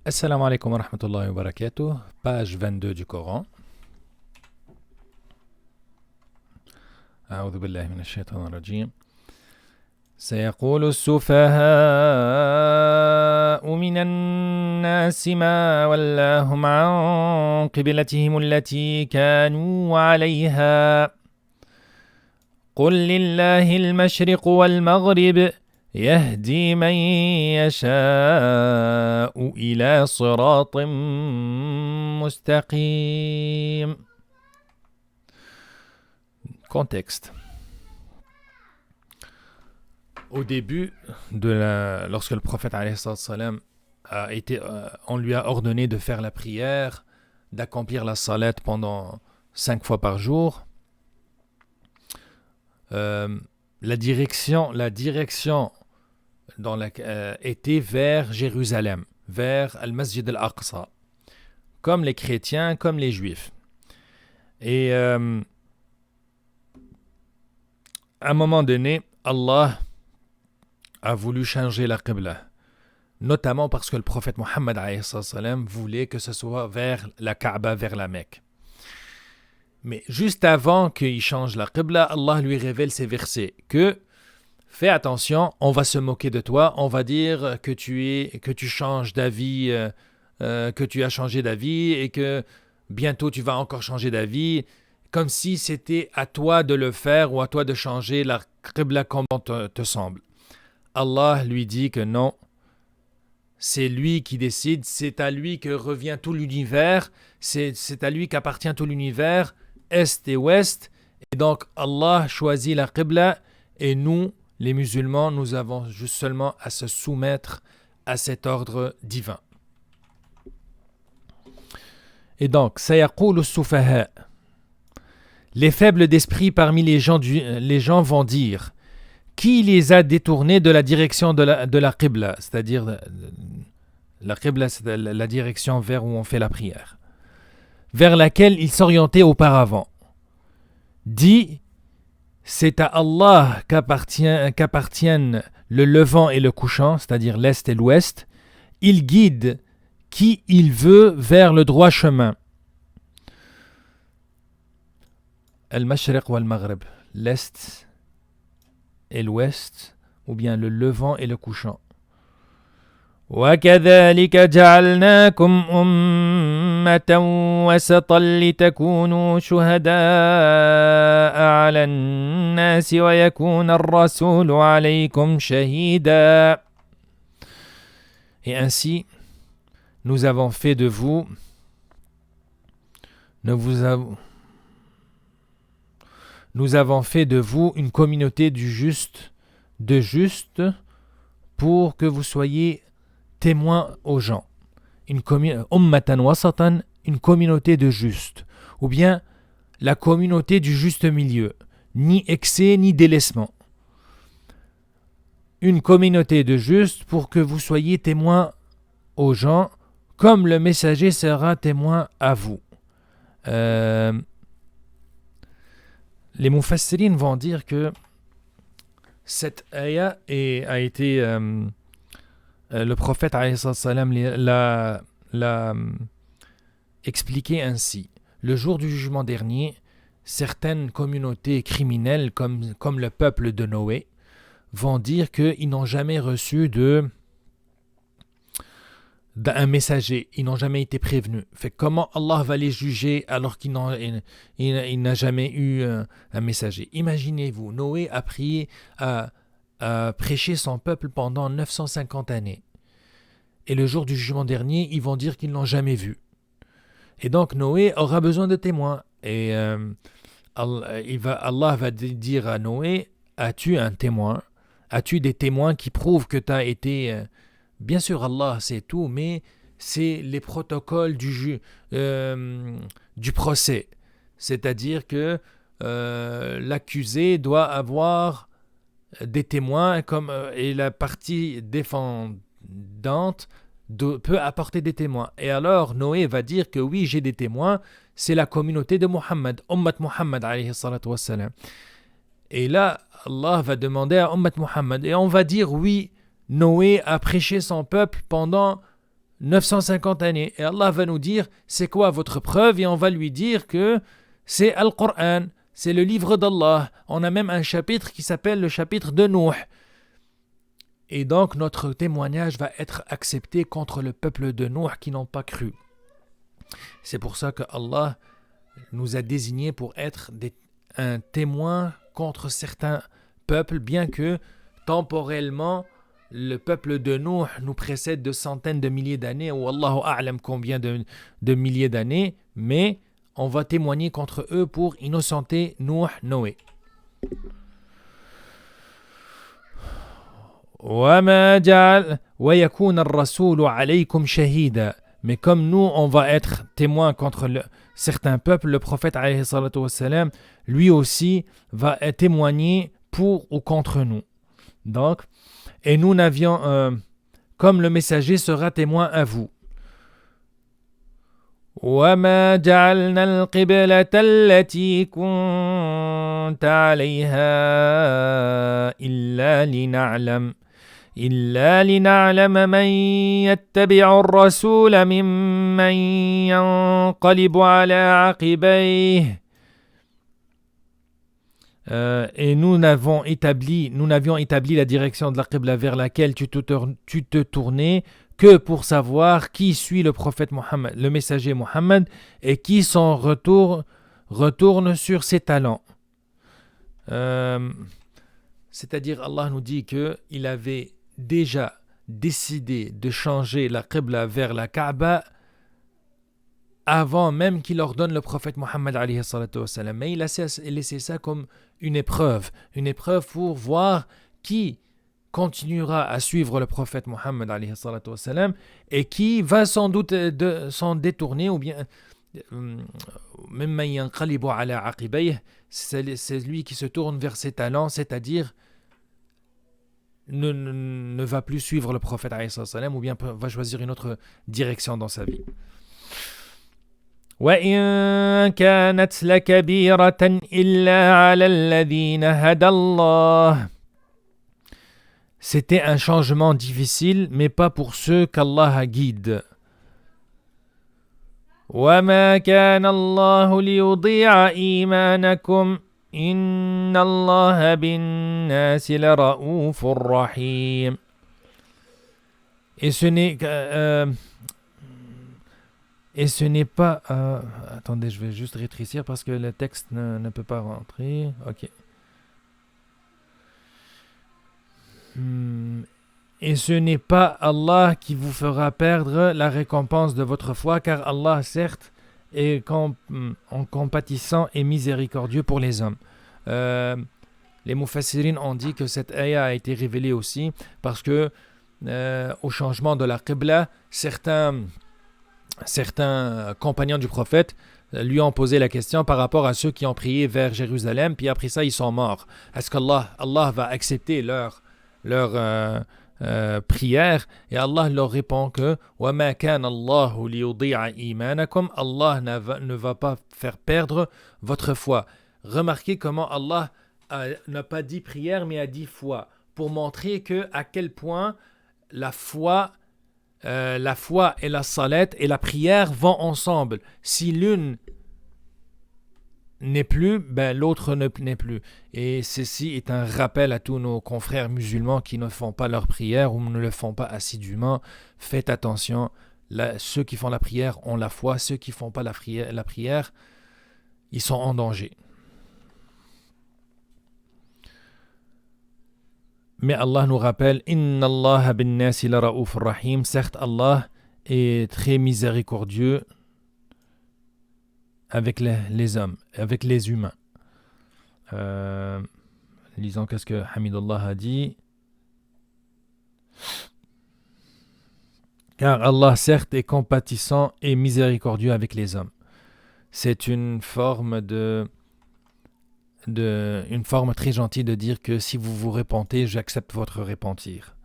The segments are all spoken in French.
Assalamu alaikum wa rahmatullahi wa barakatuh, page 22 du Coran. أعوذ بالله من الشيطان الرجيم. سيقول السفهاء من الناس ما ولاهم عن قبلتهم التي كانوا عليها قل لله المشرق والمغرب يهدي من يشاء إلى صراط مستقيم. Contexte. Au début, lorsque le prophète alayhi salam on lui a ordonné de faire la prière, d'accomplir la salat pendant 5 fois par jour, la direction était vers Jérusalem, vers Al-Masjid al-Aqsa, comme les chrétiens, comme les juifs. Et à un moment donné, Allah a voulu changer la Qibla, notamment parce que le prophète Mohammed voulait que ce soit vers la Kaaba, vers la Mecque. Mais juste avant qu'il change la Qibla, Allah lui révèle ces versets que fais attention, on va se moquer de toi, on va dire que tu changes d'avis, que tu as changé d'avis et que bientôt tu vas encore changer d'avis, comme si c'était à toi de le faire ou à toi de changer la Qibla comme te semble. Allah lui dit que non, c'est lui qui décide, c'est à lui que revient tout l'univers, c'est à lui qu'appartient tout l'univers, Est et Ouest, et donc Allah choisit la Qibla et nous, les musulmans, nous avons juste seulement à se soumettre à cet ordre divin. Et donc, sayaqulu sufaha, les faibles d'esprit parmi les gens vont dire, qui les a détournés de la direction de la Qibla, c'est-à-dire la Qibla, c'est la direction vers où on fait la prière, vers laquelle ils s'orientaient auparavant. Dit, c'est à Allah qu'appartiennent le levant et le couchant, c'est-à-dire l'Est et l'Ouest. Il guide qui il veut vers le droit chemin. Al-Mashriq wal-Maghrib, l'Est et l'Ouest, ou bien le levant et le couchant. وكذلك جعلناكم أمة وسطا لتكونوا شهداء على الناس ويكون الرسول عليكم شهيدا. Et ainsi, nous avons fait de vous, nous avons fait de vous une communauté de justes, pour que vous soyez témoins aux gens. Ummatan wasatan, une communauté de justes, ou bien la communauté du juste milieu, ni excès ni délaissement. Une communauté de justes pour que vous soyez témoins aux gens, comme le messager sera témoin à vous. Les mufassirin vont dire que cette ayah a été le prophète l'a expliqué ainsi. Le jour du jugement dernier, certaines communautés criminelles comme le peuple de Noé vont dire qu'ils n'ont jamais reçu d'un messager, ils n'ont jamais été prévenus. Fait comment Allah va les juger alors qu'il n'a jamais eu un messager? Imaginez-vous, Noé a prêché son peuple pendant 950 années. Et le jour du jugement dernier, ils vont dire qu'ils ne l'ont jamais vu. Et donc Noé aura besoin de témoins. Et Allah va dire à Noé, as-tu un témoin? As-tu des témoins qui prouvent que tu as été... Bien sûr, Allah sait tout, mais c'est les protocoles du procès. C'est-à-dire que l'accusé doit avoir des témoins et la partie défendante peut apporter des témoins. Et alors Noé va dire que oui, j'ai des témoins, c'est la communauté de Muhammad, Ummat Muhammad alayhi salatu wassalam. Et là, Allah va demander à Ummat Muhammad, et on va dire oui, Noé a prêché son peuple pendant 950 années. Et Allah va nous dire, c'est quoi votre preuve? Et on va lui dire que c'est Al-Qur'an, c'est le livre d'Allah. On a même un chapitre qui s'appelle le chapitre de Nuh. Et donc notre témoignage va être accepté contre le peuple de Nuh qui n'ont pas cru. C'est pour ça que Allah nous a désignés pour être un témoin contre certains peuples, bien que temporellement le peuple de Nuh nous précède de centaines de milliers d'années, ou Allahu a'lam combien de milliers d'années, mais on va témoigner contre eux pour innocenter Noé. وَمَا جَعَلْ وَيَكُونَ الرَّسُولُ عَلَيْكُمْ شَهِيدًا. Mais comme nous, on va être témoins contre certains peuples, le prophète alayhi salatu wassalam, lui aussi va témoigner pour ou contre nous. Donc, et nous n'avions, comme le messager sera témoin à vous. وَمَا جَعَلْنَا الْقِبْلَةَ الَّتِي كُنْتَ عَلَيْهَا إِلَّا لِنَعْلَمَ مَنْ يَتَّبِعُ الرَّسُولَ مِمَّنْ يَنْقَلِبُ عَلَى عَقِبَيْهِ. Et nous n'avions établi la direction de la Qibla vers laquelle tu te tournais que pour savoir qui suit le prophète Mohammed, le messager Mohammed, et qui son retourne sur ses talents. C'est-à-dire, Allah nous dit qu'il avait déjà décidé de changer la Qibla vers la Kaaba avant même qu'il ordonne le prophète Mohammed alayhi salatu wassalam. Mais il a laissé ça comme une épreuve pour voir qui continuera à suivre le prophète Mohammed alayhi salatu wassalam et qui va sans doute s'en détourner, ou bien c'est lui qui se tourne vers ses talents, c'est-à-dire ne va plus suivre le prophète alayhi salatu wassalam, ou bien va choisir une autre direction dans sa vie. وَإِن كَانَتْ لَكَبِيرَةً إِلَّا عَلَى الَّذِينَ هَدَى اللَّهُ. C'était un changement difficile, mais pas pour ceux qu'Allah guide. وَمَا كَانَ اللَّهُ لِيُضِيعَ إِيمَانَكُمْ إِنَّ اللَّهَ بِالنَّاسِ لَرَءُوفٌ رَحِيمٌ. Et ce n'est pas... attendez, je vais juste rétrécir parce que le texte ne peut pas rentrer. Ok. Et ce n'est pas Allah qui vous fera perdre la récompense de votre foi, car Allah, certes, est en compatissant et miséricordieux pour les hommes. Les mufassirin ont dit que cette ayah a été révélée aussi parce que au changement de la Qibla, certains compagnons du prophète lui ont posé la question par rapport à ceux qui ont prié vers Jérusalem, puis après ça ils sont morts. Est-ce qu'Allah va accepter leur prière? Et Allah leur répond que وَمَا كَانَ اللَّهُ لِيُضِيعَ إِيمَانَكُمْ. Allah ne va pas faire perdre votre foi. Remarquez comment Allah n'a pas dit prière mais a dit foi, pour montrer à quel point la foi et la salat et la prière vont ensemble. Si l'une n'est plus, l'autre n'est plus. Et ceci est un rappel à tous nos confrères musulmans qui ne font pas leur prière ou ne le font pas assidûment. Faites attention, ceux qui font la prière ont la foi, ceux qui ne font pas la prière, ils sont en danger. Mais Allah nous rappelle, Inna Allah bin nasi la ra'ouf rahim. Certes, Allah est très miséricordieux avec les hommes, avec les humains. Lisons qu'est-ce que Hamidullah a dit. Car Allah, certes, est compatissant et miséricordieux avec les hommes. C'est une forme une forme très gentille de dire que si vous vous repentez, j'accepte votre repentir.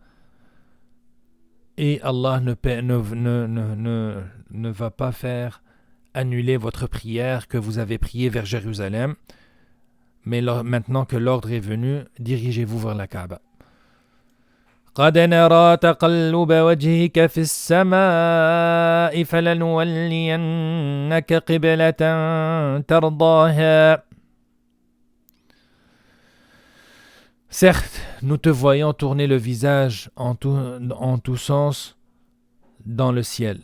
Et Allah ne va pas faire annuler votre prière que vous avez priée vers Jérusalem, mais maintenant que l'ordre est venu, dirigez-vous vers la Kaaba. قد نرى تقلب وجهك في السماء فلنولينك قبلة ترضاها. Certes, nous te voyons tourner le visage en tout sens dans le ciel,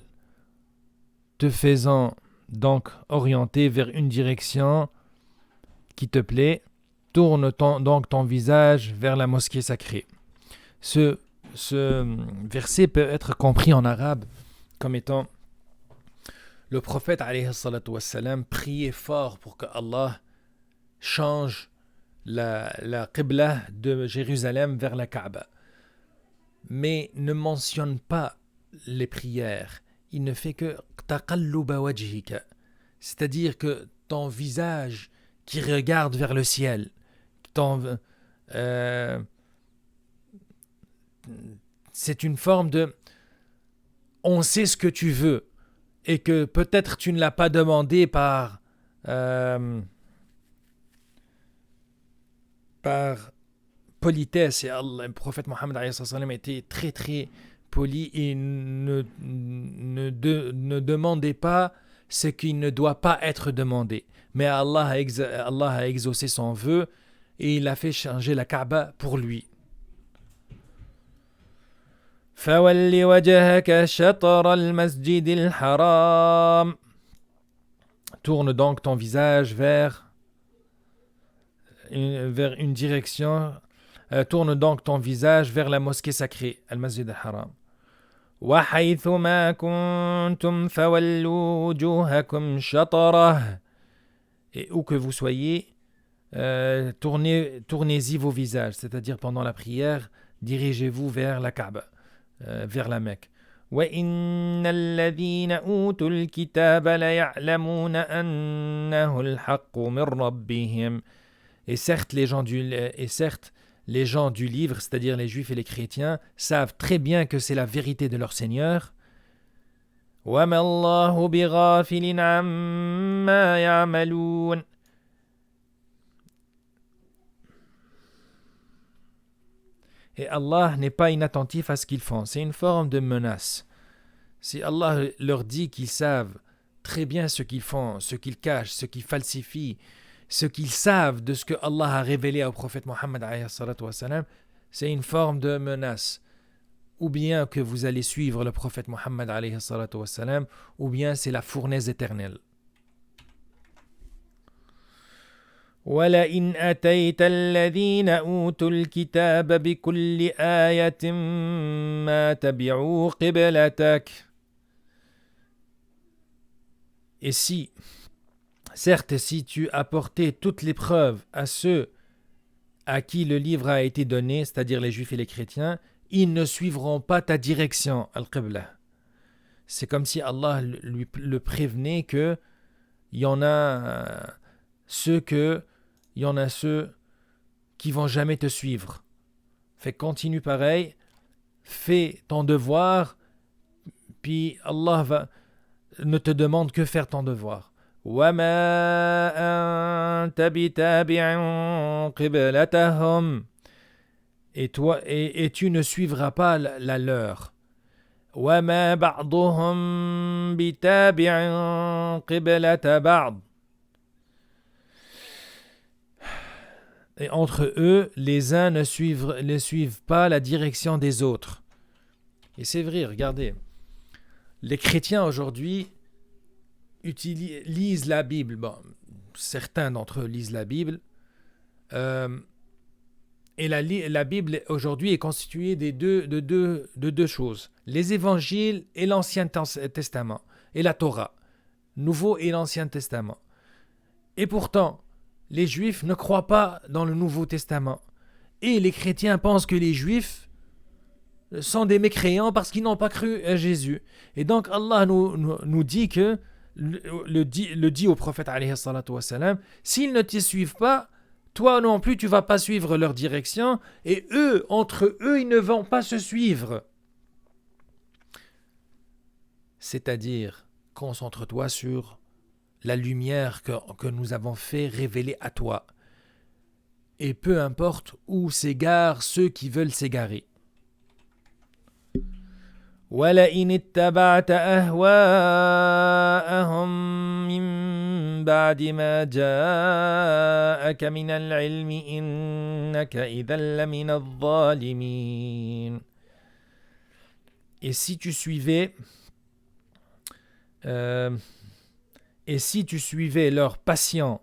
te faisant donc orienter vers une direction qui te plaît. Tourne donc ton visage vers la mosquée sacrée. Ce verset peut être compris en arabe comme étant le prophète alayhi salatu wassalam priait fort pour que Allah change la qibla de Jérusalem vers la Kaaba, mais ne mentionne pas les prières. Il ne fait que taqalluba wajhika, c'est-à-dire que ton visage qui regarde vers le ciel, c'est une forme de on sait ce que tu veux et que peut-être tu ne l'as pas demandé par politesse, et le prophète Mohammed était très très poli et ne demandait pas ce qui ne doit pas être demandé. Mais Allah a exaucé son vœu et il a fait changer la Kaaba pour lui. فَوَلِّ وَجْهَكَ شَطْرَ الْمَسْجِدِ الْحَرَامِ. Tourne donc ton visage vers une direction. Tourne donc ton visage vers la mosquée sacrée, Al-Masjid al-Haram. وَحَيْثُ مَا كُنْتُمْ فَوَلُّوا وُجُوهَكُمْ شَطْرَهُ. Et où que vous soyez, tournez-y vos visages, c'est-à-dire pendant la prière, dirigez-vous vers la Kaaba, vers la Mecque. وَإِنَّ الَّذِينَ أُوتُوا الْكِتَابَ لَيَعْلَمُونَ أَنَّهُ الْحَقُّ مِنْ رَبِّهِمْ. Et certes, les gens du livre, c'est-à-dire les juifs et les chrétiens, savent très bien que c'est la vérité de leur Seigneur. وَمَا اللَّهُ بِغَافِلٍ عَمَّا يَعْمَلُونَ. Et Allah n'est pas inattentif à ce qu'ils font. C'est une forme de menace. Si Allah leur dit qu'ils savent très bien ce qu'ils font, ce qu'ils cachent, ce qu'ils falsifient, ce qu'ils savent de ce que Allah a révélé au prophète Mohammed, c'est une forme de menace. Ou bien que vous allez suivre le prophète Mohammed, ou bien c'est la fournaise éternelle. وَلَئِنْ أَتَيْتَ الَّذِينَ أُوتُوا الْكِتَابَ بِكُلِّ آيَةٍ مَا تَبِعُوا قِبْلَتَكَ. Et si tu apportais toutes les preuves à ceux à qui le livre a été donné, c'est-à-dire les juifs et les chrétiens, ils ne suivront pas ta direction, al-Qibla. C'est comme si Allah le prévenait que il y en a ceux qui vont jamais te suivre. Fait continue pareil, fais ton devoir, puis Allah ne te demande que faire ton devoir. وَمَا أَنْتَ بِتَابِعٍ قِبْلَتَهُمْ. Et tu ne suivras pas la leur. وَمَا بَعْضُهُمْ بِتَابِعٍ قِبْلَةَ بَعْضٍ. Et entre eux, les uns ne suivent pas la direction des autres. Et c'est vrai, regardez. Les chrétiens aujourd'hui lisent la Bible. Bon, certains d'entre eux lisent la Bible. Et la Bible aujourd'hui est constituée de deux choses. Les évangiles et l'Ancien Testament. Et la Torah. Nouveau et l'Ancien Testament. Et pourtant, les Juifs ne croient pas dans le Nouveau Testament. Et les chrétiens pensent que les Juifs sont des mécréants parce qu'ils n'ont pas cru à Jésus. Et donc Allah nous dit que le dit au prophète alayhi salatu wassalam, s'ils ne te suivent pas, toi non plus tu vas pas suivre leur direction, et eux, entre eux, ils ne vont pas se suivre. C'est-à-dire, concentre-toi sur la lumière que nous avons fait révéler à toi. Et peu importe où s'égarent ceux qui veulent s'égarer. ولئن اتبعت أهواءهم من بعد ما جاءك من العلم إنك إذا لمن الظالمين. Et si tu suivais leurs patients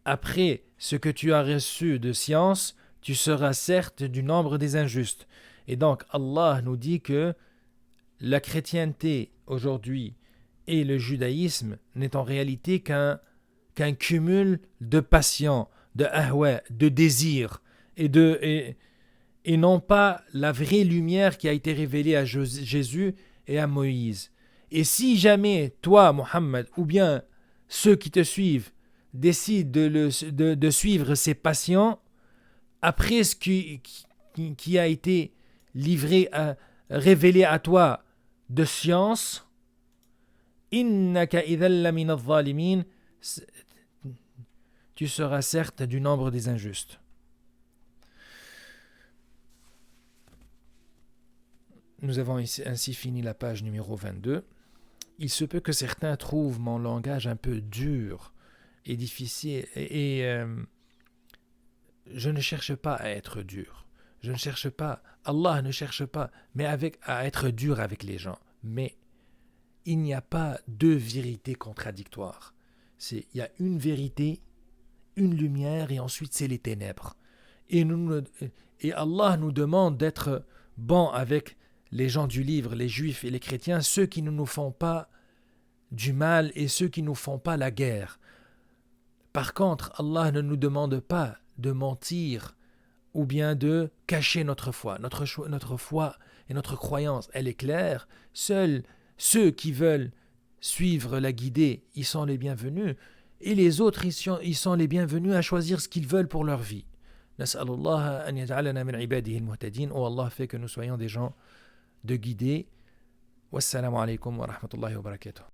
après ce que tu as reçu de science, tu seras certes du nombre des injustes. Et donc Allah nous dit que la chrétienté aujourd'hui et le judaïsme n'est en réalité qu'un cumul de passion, de ahwa, de désir, et non pas la vraie lumière qui a été révélée à Jésus et à Moïse. Et si jamais toi, Mohammed, ou bien ceux qui te suivent, décident de suivre ces passions, après ce qui a été révélé à toi de science, innaka idhal lamin adh-dhalimin, tu seras certes du nombre des injustes. Nous avons ainsi fini la page numéro 22. Il se peut que certains trouvent mon langage un peu dur et difficile, et je ne cherche pas à être dur. Je ne cherche pas, Allah ne cherche pas à être dur avec les gens. Mais il n'y a pas deux vérités contradictoires. Il y a une vérité, une lumière, et ensuite c'est les ténèbres. Et Allah nous demande d'être bons avec les gens du livre, les juifs et les chrétiens, ceux qui ne nous font pas du mal et ceux qui ne nous font pas la guerre. Par contre, Allah ne nous demande pas de mentir ou bien de cacher notre foi. Notre foi et notre croyance, elle est claire. Seuls ceux qui veulent suivre la guidée, ils sont les bienvenus. Et les autres, ils sont les bienvenus à choisir ce qu'ils veulent pour leur vie. Nas'alullah an yaj'alana min ibadihi al-muhtadin. Oh Allah fait que nous soyons des gens de guidés. Wassalamu alaikum wa rahmatullahi wa barakatuh.